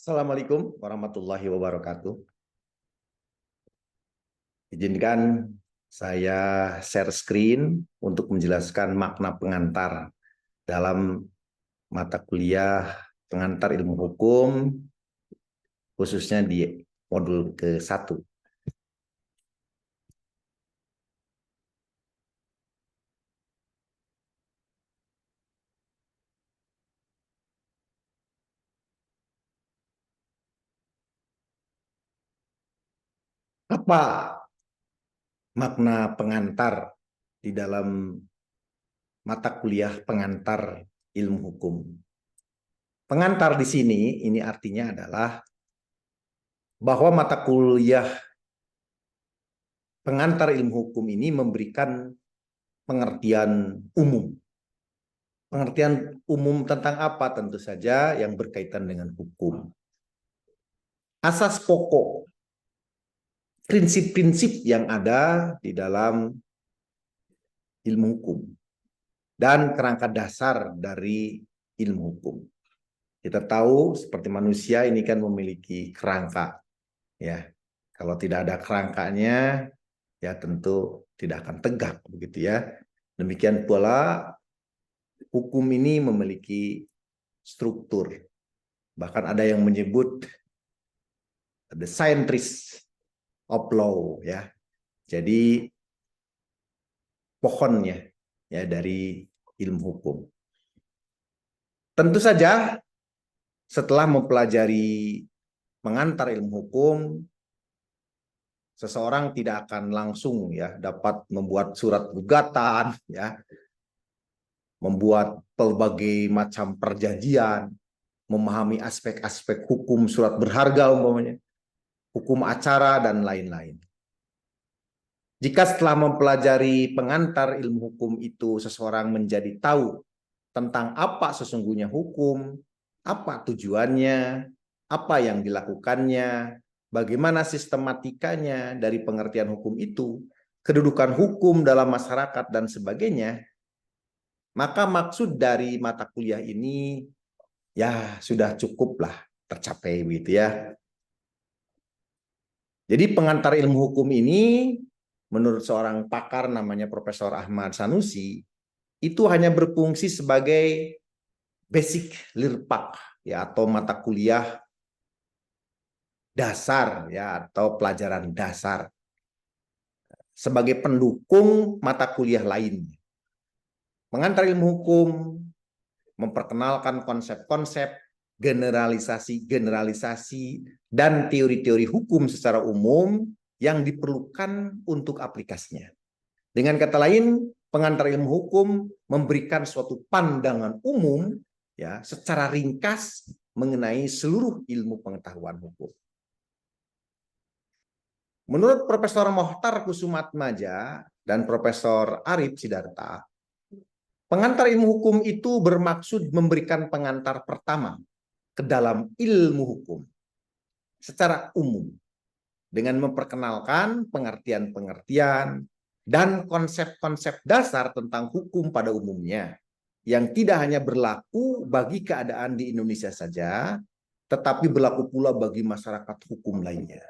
Assalamualaikum warahmatullahi wabarakatuh. Izinkan saya share screen untuk menjelaskan makna pengantar dalam mata kuliah pengantar ilmu hukum, khususnya di modul ke-1. Apa makna pengantar di dalam mata kuliah pengantar ilmu hukum? Pengantar di sini ini artinya adalah bahwa mata kuliah pengantar ilmu hukum ini memberikan pengertian umum. Pengertian umum tentang apa? Tentu saja yang berkaitan dengan hukum. Asas pokok, prinsip-prinsip yang ada di dalam ilmu hukum. Dan kerangka dasar dari ilmu hukum. Kita tahu seperti manusia ini kan memiliki kerangka. Ya, kalau tidak ada kerangkanya, ya tentu tidak akan tegak, begitu ya. Demikian pula hukum ini memiliki struktur. Bahkan ada yang menyebut the scientist of law, ya. Jadi pohonnya ya dari ilmu hukum. Tentu saja setelah mempelajari pengantar ilmu hukum, seseorang tidak akan langsung ya dapat membuat surat gugatan, ya, membuat berbagai macam perjanjian, memahami aspek-aspek hukum surat berharga umpamanya, hukum acara dan lain-lain. Jika setelah mempelajari pengantar ilmu hukum itu seseorang menjadi tahu tentang apa sesungguhnya hukum, apa tujuannya, apa yang dilakukannya, bagaimana sistematikanya dari pengertian hukum itu, kedudukan hukum dalam masyarakat dan sebagainya, maka maksud dari mata kuliah ini ya sudah cukuplah tercapai gitu ya. Jadi pengantar ilmu hukum ini menurut seorang pakar namanya Profesor Ahmad Sanusi itu hanya berfungsi sebagai basic lirpak ya atau mata kuliah dasar ya atau pelajaran dasar sebagai pendukung mata kuliah lainnya. Pengantar ilmu hukum memperkenalkan konsep-konsep, generalisasi-generalisasi dan teori-teori hukum secara umum yang diperlukan untuk aplikasinya. Dengan kata lain, pengantar ilmu hukum memberikan suatu pandangan umum ya secara ringkas mengenai seluruh ilmu pengetahuan hukum. Menurut Profesor Mohtar Kusumatmaja dan Profesor Arif Sidarta, pengantar ilmu hukum itu bermaksud memberikan pengantar pertama ke dalam ilmu hukum secara umum dengan memperkenalkan pengertian-pengertian dan konsep-konsep dasar tentang hukum pada umumnya yang tidak hanya berlaku bagi keadaan di Indonesia saja, tetapi berlaku pula bagi masyarakat hukum lainnya.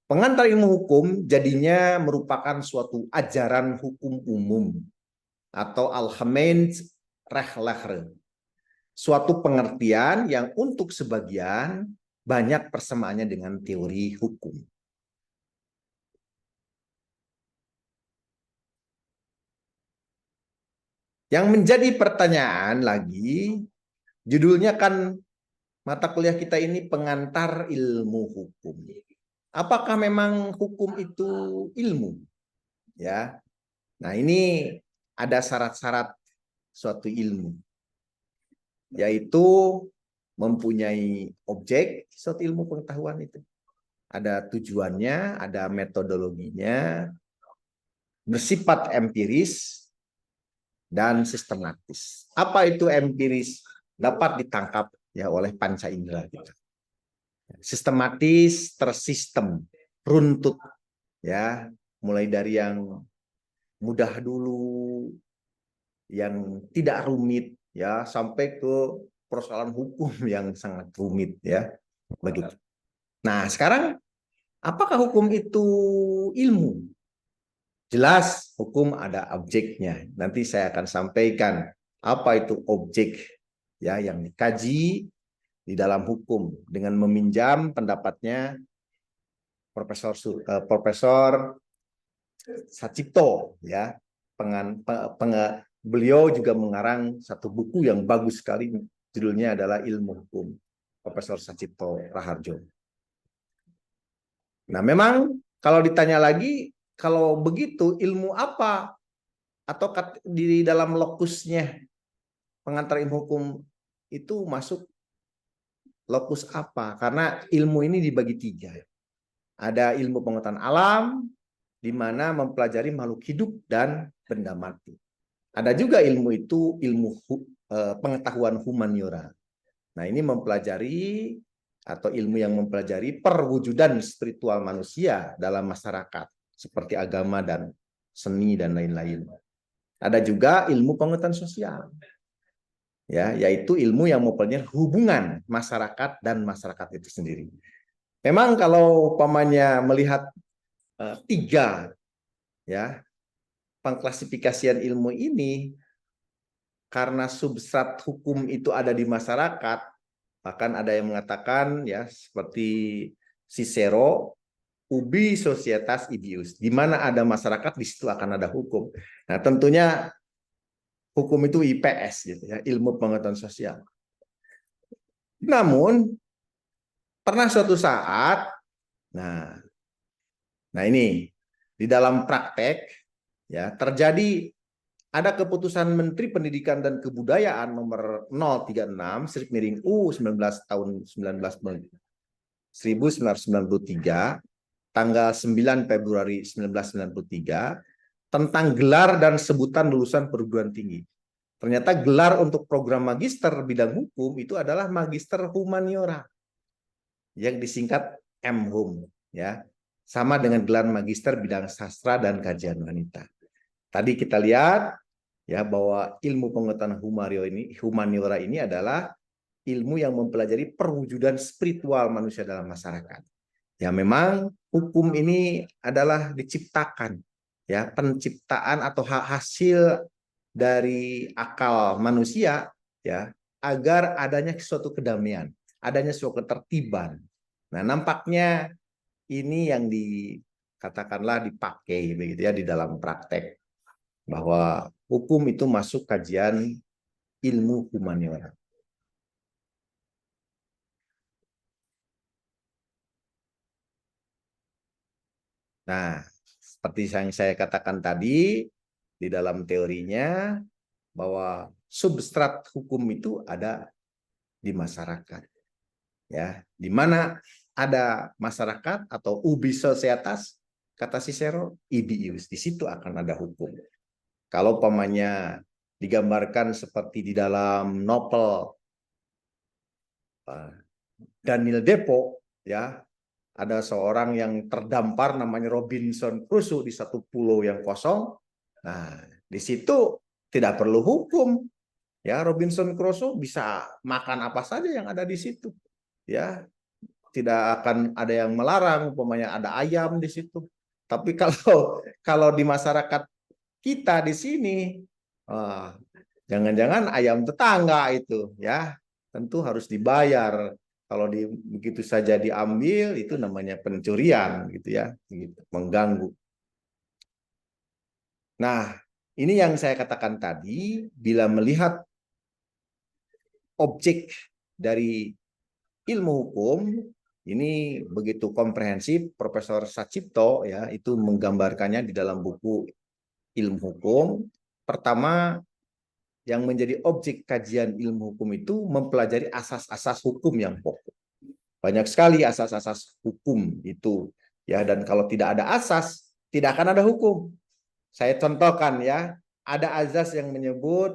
Pengantar ilmu hukum jadinya merupakan suatu ajaran hukum umum atau algemeen rechtlijke, suatu pengertian yang untuk sebagian banyak persamaannya dengan teori hukum. Yang menjadi pertanyaan lagi, judulnya kan mata kuliah kita ini pengantar ilmu hukum. Apakah memang hukum itu ilmu? Ya. Nah, ini ada syarat-syarat suatu ilmu, yaitu mempunyai objek suatu ilmu pengetahuan itu. Ada tujuannya, ada metodologinya, bersifat empiris, dan sistematis. Apa itu empiris? Dapat ditangkap ya oleh panca indera kita. Sistematis, tersistem, runtut, ya, mulai dari yang mudah dulu, yang tidak rumit, ya, sampai ke persoalan hukum yang sangat rumit, ya. Begitu. Nah, sekarang apakah hukum itu ilmu? Jelas hukum ada objeknya. Nanti saya akan sampaikan apa itu objek ya yang dikaji di dalam hukum dengan meminjam pendapatnya Profesor Sacipto ya. Beliau juga mengarang satu buku yang bagus sekali, judulnya adalah Ilmu Hukum, Profesor Sacipto Raharjo. Nah, memang kalau ditanya lagi, kalau begitu ilmu apa atau di dalam lokusnya pengantar ilmu hukum itu masuk lokus apa? Karena ilmu ini dibagi tiga. Ada ilmu pengetahuan alam, di mana mempelajari makhluk hidup dan benda mati. Ada juga ilmu itu ilmu pengetahuan humaniora. Nah, ini mempelajari atau ilmu yang mempelajari perwujudan spiritual manusia dalam masyarakat, seperti agama dan seni dan lain-lain. Ada juga ilmu pengetahuan sosial, ya, yaitu ilmu yang mempelajari hubungan masyarakat dan masyarakat itu sendiri. Memang kalau umpamanya melihat tiga ya pengklasifikasian ilmu ini, karena substrat hukum itu ada di masyarakat, bahkan ada yang mengatakan ya seperti Cicero, ubi societas idius, di mana ada masyarakat di situ akan ada hukum. Nah, tentunya hukum itu IPS gitu ya, ilmu pengetahuan sosial. Namun pernah suatu saat, nah ini di dalam praktek ya terjadi ada keputusan Menteri Pendidikan dan Kebudayaan nomor 036/U 19 tahun 1993 tanggal 9 Februari 1993 tentang gelar dan sebutan lulusan perguruan tinggi. Ternyata gelar untuk program magister bidang hukum itu adalah magister humaniora yang disingkat MHum ya. Sama dengan gelar magister bidang sastra dan kajian wanita. Tadi kita lihat ya bahwa ilmu pengetahuan humaniora ini adalah ilmu yang mempelajari perwujudan spiritual manusia dalam masyarakat. Ya, memang hukum ini adalah diciptakan ya, penciptaan atau hasil dari akal manusia ya, agar adanya suatu kedamaian, adanya suatu ketertiban. Nah, nampaknya ini yang katakanlah dipakai begitu ya di dalam praktek, bahwa hukum itu masuk kajian ilmu humaniora. Nah, seperti yang saya katakan tadi, di dalam teorinya bahwa substrat hukum itu ada di masyarakat. Ya, di mana ada masyarakat atau ubi societas, kata Cicero, ibius, di situ akan ada hukum. Kalau pamannya digambarkan seperti di dalam novel Daniel Defoe, ya, ada seorang yang terdampar namanya Robinson Crusoe di satu pulau yang kosong. Nah, di situ tidak perlu hukum. Ya, Robinson Crusoe bisa makan apa saja yang ada di situ. Ya, tidak akan ada yang melarang, umpamanya ada ayam di situ. Tapi kalau di masyarakat kita di sini, jangan-jangan ayam tetangga itu, ya, tentu harus dibayar. Kalau begitu saja diambil, itu namanya pencurian, gitu ya, gitu, mengganggu. Nah, ini yang saya katakan tadi, bila melihat objek dari ilmu hukum, ini begitu komprehensif. Profesor Sacipto ya itu menggambarkannya di dalam buku Ilmu Hukum. Pertama, yang menjadi objek kajian ilmu hukum itu mempelajari asas-asas hukum yang pokok. Banyak sekali asas-asas hukum itu ya, dan kalau tidak ada asas, tidak akan ada hukum. Saya contohkan ya, ada azas yang menyebut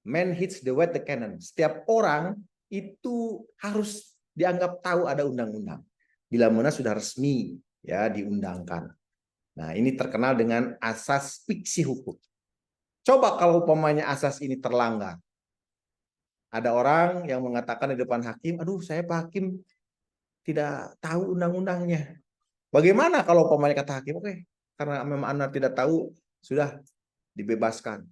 man hits the wet the cannon. Setiap orang itu harus dianggap tahu ada undang-undang. Bila mana sudah resmi ya diundangkan. Nah, ini terkenal dengan asas fiksi hukum. Coba kalau umpamanya asas ini terlanggar. Ada orang yang mengatakan di depan hakim, aduh saya Pak Hakim tidak tahu undang-undangnya. Bagaimana kalau pemain kata hakim, oke, karena memang Anda tidak tahu, sudah dibebaskan.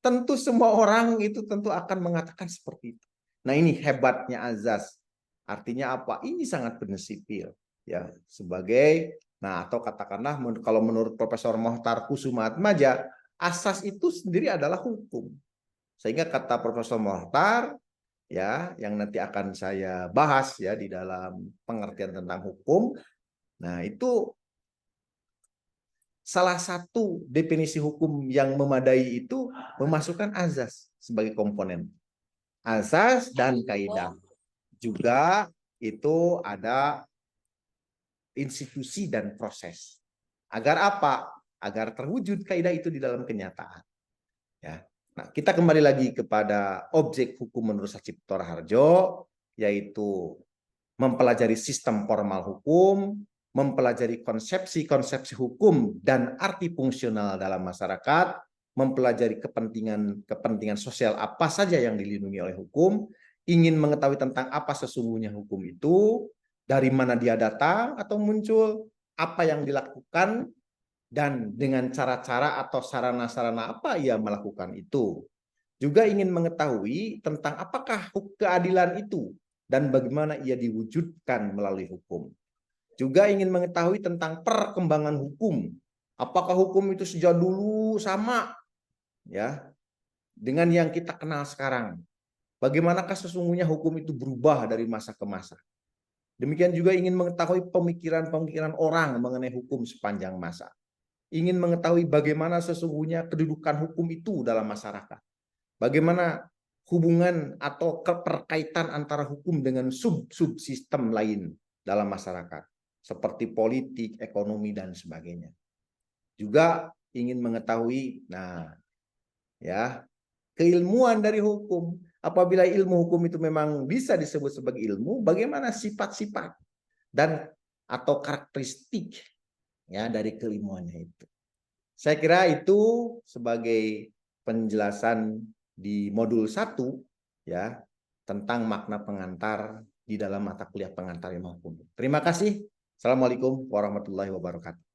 Tentu semua orang itu tentu akan mengatakan seperti itu. Nah, ini hebatnya azas. Artinya apa? Ini sangat prinsipil, ya, sebagai, nah, atau katakanlah kalau menurut Profesor Mohtar Kusumaatmadja, asas itu sendiri adalah hukum. Sehingga kata Profesor Mohtar, ya, yang nanti akan saya bahas ya di dalam pengertian tentang hukum. Nah, itu salah satu definisi hukum yang memadai itu memasukkan azas sebagai komponen. Azas dan kaidah. Juga itu ada institusi dan proses. Agar apa? Agar terwujud kaidah itu di dalam kenyataan. Ya. Nah, kita kembali lagi kepada objek hukum menurut Sacipto Raharjo, yaitu mempelajari sistem formal hukum, mempelajari konsepsi-konsepsi hukum dan arti fungsional dalam masyarakat, mempelajari kepentingan sosial apa saja yang dilindungi oleh hukum, ingin mengetahui tentang apa sesungguhnya hukum itu, dari mana dia datang atau muncul, apa yang dilakukan, dan dengan cara-cara atau sarana-sarana apa ia melakukan itu. Juga ingin mengetahui tentang apakah keadilan itu dan bagaimana ia diwujudkan melalui hukum. Juga ingin mengetahui tentang perkembangan hukum. Apakah hukum itu sejak dulu sama ya dengan yang kita kenal sekarang? Bagaimanakah sesungguhnya hukum itu berubah dari masa ke masa? Demikian juga ingin mengetahui pemikiran-pemikiran orang mengenai hukum sepanjang masa. Ingin mengetahui bagaimana sesungguhnya kedudukan hukum itu dalam masyarakat. Bagaimana hubungan atau keterkaitan antara hukum dengan sub-subsistem lain dalam masyarakat, seperti politik, ekonomi, dan sebagainya. Juga ingin mengetahui, nah, ya, keilmuan dari hukum. Apabila ilmu hukum itu memang bisa disebut sebagai ilmu, bagaimana sifat-sifat dan atau karakteristik ya dari keilmuannya itu. Saya kira itu sebagai penjelasan di modul 1 ya tentang makna pengantar di dalam mata kuliah pengantar ilmu hukum. Terima kasih. Assalamualaikum warahmatullahi wabarakatuh.